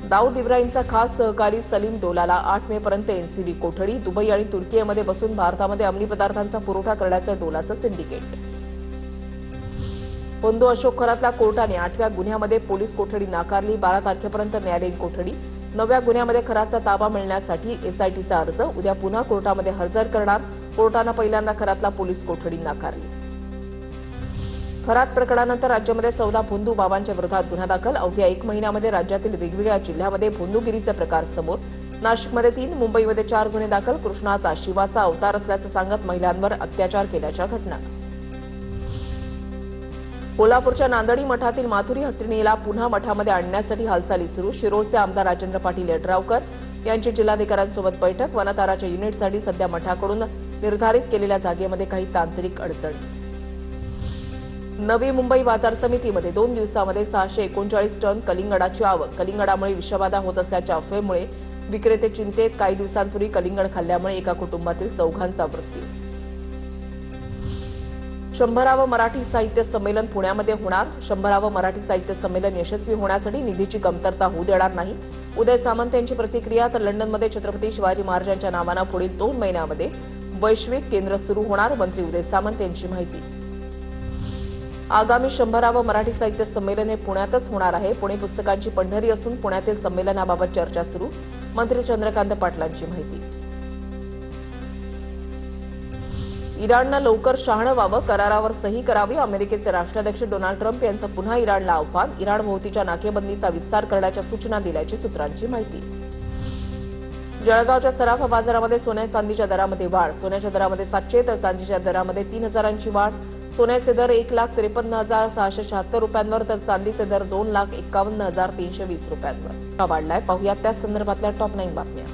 दाऊद इब्राहिमचा खास सहकारी सलीम डोलाला 8 मे पर्यंत एनसीबी कोठडी. दुबई आणि तुर्कीमध्ये बसून भारतामध्ये अंमली पदार्थांचा पुरवठा करण्याचं डोलाचं सिंडिकेट. होंदो अशोक खरातला कोर्टाने 8व्या गुन्ह्यामध्ये पोलीस कोठडी नाकारली. 12 तारखेपर्यंत न्यायालयीन कोठडी. 9व्या गुन्ह्यामध्ये खरातचा ताबा मिळण्यासाठी एसआयटीचा अर्ज. उद्या पुन्हा कोर्टामध्ये हजर करणार. कोर्टानं पहिल्यांदा खरातला पोलीस कोठडी नाकारली. खरात प्रकरणानंतर राज्यामध्ये 14 भोंदू बाबांच्या विरोधात गुन्हा दाखल. अवघ्या 1 महिन्यामध्ये राज्यातील वेगवेगळ्या जिल्ह्यामध्ये भोंदूगिरीचे प्रकार समोर. नाशिकमध्ये 3, मुंबईमध्ये 4 गुन्हे दाखल. कृष्णाचा शिवाचा अवतार असल्याचं सांगत महिलांवर अत्याचार केल्याच्या घटना. कोल्हापूरच्या नांदणी मठातील माथुरी हत्तीणीला पुन्हा मठामध्ये आणण्यासाठी हालचाली सुरू. शिरोळचे आमदार राजेंद्र पाटील यड्रावकर यांची जिल्हाधिकाऱ्यांसोबत बैठक. वनताराच्या युनिटसाठी सध्या मठाकडून निर्धारित केलेल्या जागेमध्ये काही तांत्रिक अडचणी. नवी मुंबई बाजार समितीमध्ये 2 दिवसांमध्ये 639 टन कलिंगडाची आवक. कलिंगडामुळे विषबाधा होत असल्याच्या अफवेमुळे विक्रेते चिंतेत. काही दिवसांपूर्वी कलिंगड खाल्ल्यामुळे एका कुटुंबातील 4घांचा मृत्यू. 100वे मराठी साहित्य संमेलन पुण्यामध्ये होणार. 100वे मराठी साहित्य संमेलन यशस्वी होण्यासाठी निधीची कमतरता होऊ देणार नाही. उदय सामंत यांची प्रतिक्रिया. तर लंडनमध्ये छत्रपती शिवाजी महाराजांच्या नावानं पुढील 2 महिन्यामध्ये वैश्विक केंद्र सुरू होणार. मंत्री उदय सामंत यांची माहिती. आगामी 100वे मराठी साहित्य संमेलन हे पुण्यातच होणार आहे. पुणे पुस्तकांची पंढरी असून पुण्यातील संमेलनाबाबत चर्चा सुरू. मंत्री चंद्रकांत पाटलांची माहिती. इराणनं लवकर शहाणं व्हावं, करारावर सही करावी. अमेरिकेचे राष्ट्राध्यक्ष डोनाल्ड ट्रम्प यांचं पुन्हा इराणला आव्हान. इराणभोवतीच्या नाकेबंदीचा विस्तार करण्याच्या सूचना दिल्याची सूत्रांची माहिती. जळगावच्या सराफा बाजारामध्ये सोन्या चांदीच्या दरामध्ये वाढ. सोन्याच्या दरामध्ये 700 तर चांदीच्या दरामध्ये 3000ची वाढ. सोन्याचे दर 1,53,676 रुपयांवर तर चांदीचे दर 2,51,320 रुपयांवर वाढलाय. पाहुयात त्या संदर्भातल्या टॉप 9 बातम्या.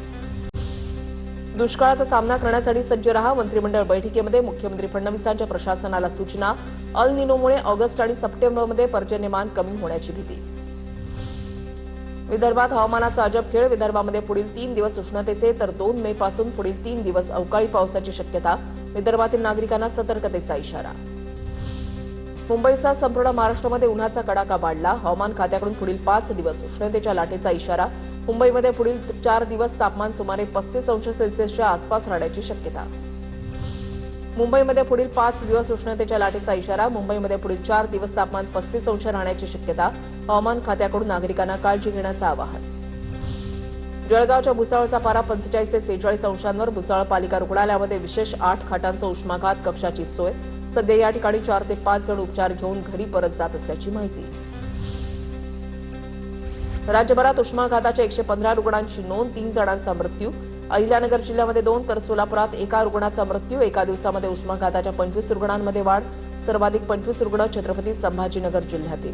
दुष्काळाचा सामना करण्यासाठी सज्ज रहा. मंत्रिमंडळ बैठकीमध्ये मुख्यमंत्री फडणवीसांच्या प्रशासनाला सूचना. अल निनोमुळे ऑगस्ट आणि सप्टेंबरमध्ये पर्जन्यमान कमी होण्याची भीती. विदर्भात हवामानाचा अजब खेळ. विदर्भामध्ये पुढील 3 दिवस उष्णतेचे तर 2 मे पासून पुढील 3 दिवस अवकाळी पावसाची शक्यता. विदर्भातील नागरिकांना सतर्कतेचा इशारा. मुंबईसह संपूर्ण महाराष्ट्रामध्ये उन्हाचा कडाका वाढला. हवामान खात्याकडून पुढील 5 दिवस उष्णतेच्या लाटेचा इशारा. मुंबईमध्ये पुढील 4 दिवस तापमान सुमारे 35 अंश सेल्सिअसच्या आसपास राहण्याची शक्यता. मुंबईमध्ये पुढील 5 दिवस उष्णतेच्या लाटेचा इशारा. मुंबईमध्ये पुढील 4 दिवस तापमान 35 अंश राहण्याची शक्यता. हवामान खात्याकडून नागरिकांना काळजी घेण्याचं आवाहन. जळगावच्या भुसावळचा पारा 45 ते 46 अंशांवर. भुसावळ पालिका रुग्णालयामध्ये विशेष 8 खाटांचं उष्माघात कक्षाची सोय. सध्या या ठिकाणी 4 ते 5 जण उपचार घेऊन घरी परत जात असल्याची माहिती. राज्यभरात उष्माघाताच्या 115 रुग्णांची नोंद. 3 जणांचा मृत्यू. अहिल्यानगर जिल्ह्यामध्ये 2 तर सोलापुरात 1 रुग्णाचा मृत्यू. एका दिवसामध्ये उष्माघाताच्या 25 रुग्णांमध्ये वाढ. सर्वाधिक 25 रुग्ण छत्रपती संभाजीनगर जिल्ह्यातील.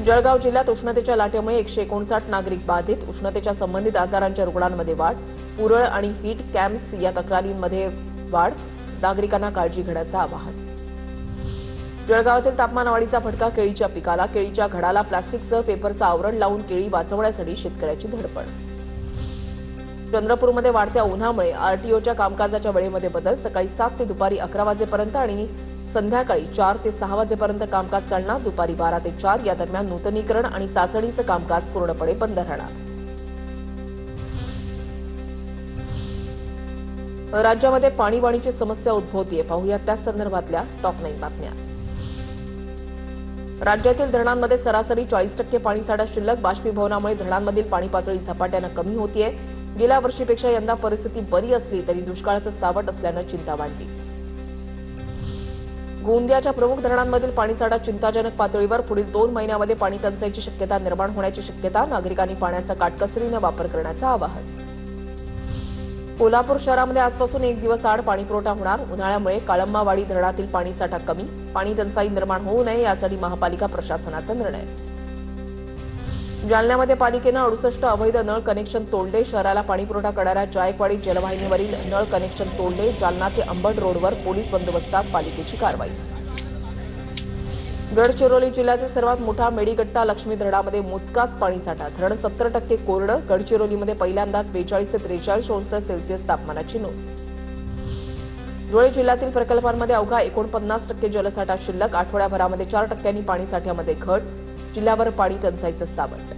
जळगाव जिल्ह्यात उष्णतेच्या लाटेमुळे 159 नागरिक बाधित. उष्णतेच्या संबंधित आजारांच्या रुग्णांमध्ये वाढ. पुरळ आणि हीट कॅम्प्स या तक्रारींमध्ये वाढ. नागरिकांना काळजी घेण्याचं आवाहन. जळगावातील तापमानवाढीचा फटका केळीच्या पिकाला. केळीच्या घडाला प्लास्टिकसह पेपरचं आवरण लावून केळी वाचवण्यासाठी शेतकऱ्याची धडपड. चंद्रपूरमध्ये वाढत्या उन्हामुळे आरटीओच्या कामकाजाच्या वेळेमध्ये बदल. सकाळी 7 ते दुपारी 11 वाजेपर्यंत आणि संध्याकाळी 4 ते 6 वाजेपर्यंत कामकाज चालणार. दुपारी 12 ते 4 या दरम्यान नूतनीकरण आणि चाचणीचं कामकाज पूर्णपणे बंद राहणार. राज्यामध्ये पाणीवाणीची समस्या उद्भवतीये. पाहूयात त्या संदर्भातल्या टॉप 9 बातम्या. राज्यातील धरणांमध्ये सरासरी 40% पाणीसाठा शिल्लक. बाष्पीभवनामुळे धरणांमधील पाणी पातळी झपाट्यानं कमी होतीये. गेल्या वर्षीपेक्षा यंदा परिस्थिती बरी असली तरी दुष्काळाचं सावट असल्यानं चिंता वाढली. गोंदियाच्या प्रमुख धरणांमधील पाणीसाठा चिंताजनक पातळीवर. पुढील 2 महिन्यामध्ये पाणी टंचाईची शक्यता निर्माण होण्याची शक्यता. नागरिकांनी पाण्याचा काटकसरीनं वापर करण्याचं आवाहन. कोल्हापूर शहरामध्ये आजपासून 1 दिवस आड पाणीपुरवठा होणार. उन्हाळ्यामुळे काळंबावाडी धरणातील पाणीसाठा कमी. पाणी टंचाई निर्माण होऊ नये यासाठी महापालिका प्रशासनाचा निर्णय. जालन्यामध्ये पालिकेनं 68 अवैध नळ कनेक्शन तोडले. शहराला पाणीपुरवठा करणाऱ्या जायकवाडी जलवाहिनीवरील नळ कनेक्शन तोडले. जालना ते अंबड रोडवर पोलीस बंदोबस्तात पालिकेची कारवाई. गडचिरोली जिल्ह्यातील सर्वात मोठा मेडीगट्टा लक्ष्मी धरणामध्ये मोजकाच पाणीसाठा. धरण 70% कोरडं. गडचिरोलीमध्ये पहिल्यांदाच 42 ते 43 अंश सेल्सिअस तापमानाची नोंद. धुळे जिल्ह्यातील प्रकल्पांमध्ये अवघा 49% जलसाठा शिल्लक. आठवड्याभरामध्ये 4% पाणीसाठ्यामध्ये घट. जिल्ह्यावर पाणी टंचाईचं सावट.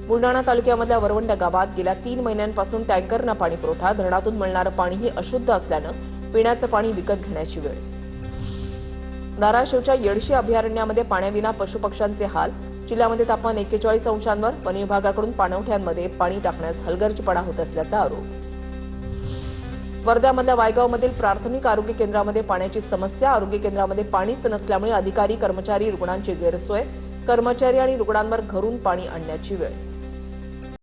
बुलडाणा तालुक्यामधल्या वरवंड गावात गेल्या 3 महिन्यांपासून टँकरनं पाणी पुरवठा. धरणातून मिळणारं पाणीही अशुद्ध असल्यानं पिण्याचं पाणी विकत घेण्याची वेळ. धाराशिवच्या येडशी अभयारण्यामध्ये पाण्याविना पशुपक्ष्यांचे हाल. जिल्ह्यामध्ये तापमान 41 अंशांवर. वन विभागाकडून पाणवठ्यांमध्ये पाणी टाकण्यास हलगर्जीपणा होत असल्याचा आरोप. वर्ध्यामधल्या वायगावमधील प्राथमिक आरोग्य केंद्रामध्ये पाण्याची समस्या. आरोग्य केंद्रामध्ये पाणीच नसल्यामुळे अधिकारी कर्मचारी रुग्णांची गैरसोय. कर्मचारी आणि रुग्णांवर घरून पाणी आणण्याची वेळ.